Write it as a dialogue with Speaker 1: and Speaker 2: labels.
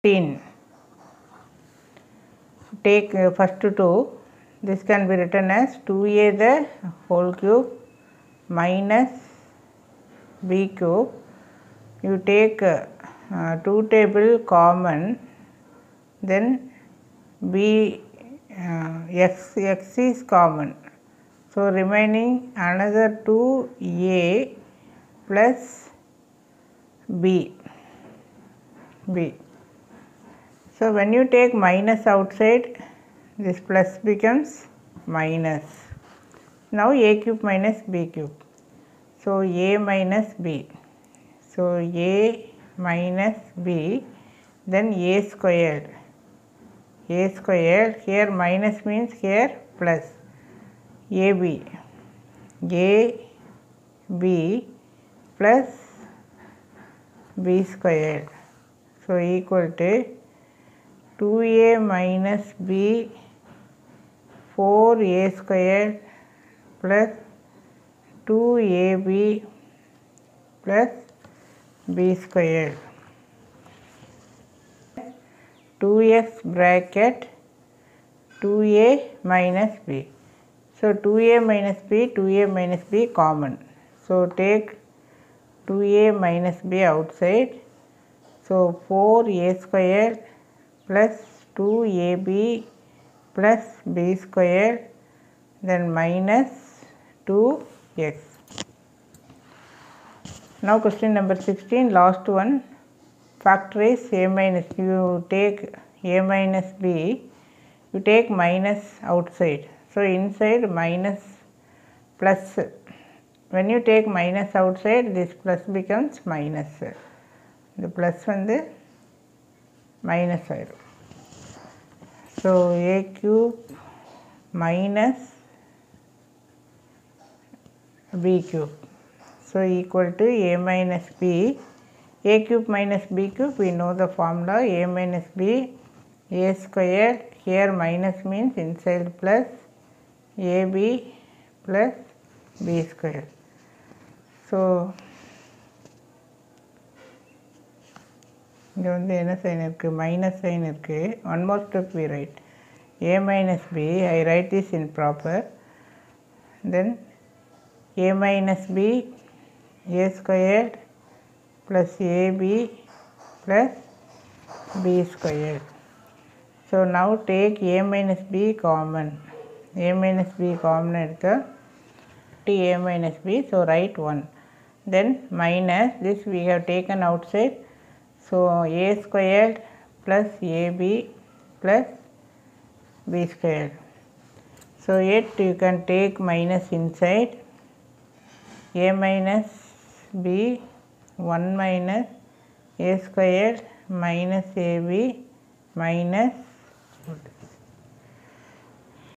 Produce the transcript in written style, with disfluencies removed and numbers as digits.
Speaker 1: 15. Take first 2. This can be written as 2a the whole cube minus b cube. You take 2 table common, then b x is common. So remaining another 2a plus b. So when you take minus outside, this plus becomes minus. Now a cube minus b cube. So a minus b. So a minus b, then a squared. A squared, here minus means here plus. ab plus b squared. So equal to 2a minus b 4a squared plus 2ab plus b squared. 2x bracket 2a minus b. So 2a minus b common. So take 2a minus b outside. So 4a squared plus 2ab plus b squared, then minus 2x. Now question number 16, last one. Factorize a minus, you take a minus b, you take minus outside. So inside minus plus. When you take minus outside, this plus becomes minus. The plus வந்து minus ஆயிடும். So a cube minus b cube. So equal to a minus b. A cube minus b cube, we know the formula. A minus b, a squared, here minus means inside plus, ab plus b squared. So இங்கே வந்து என்ன sign இருக்குது, minus sign இருக்குது. One more step we write a minus b. I write this in proper. Then a minus b, a squared plus ab plus b squared. So now take a minus b common. A minus b common எடுத்து a minus b. So write 1. Then minus this we have taken outside. So a squared plus ab plus b squared. So yet you can take minus inside. A minus b 1 minus a squared minus ab minus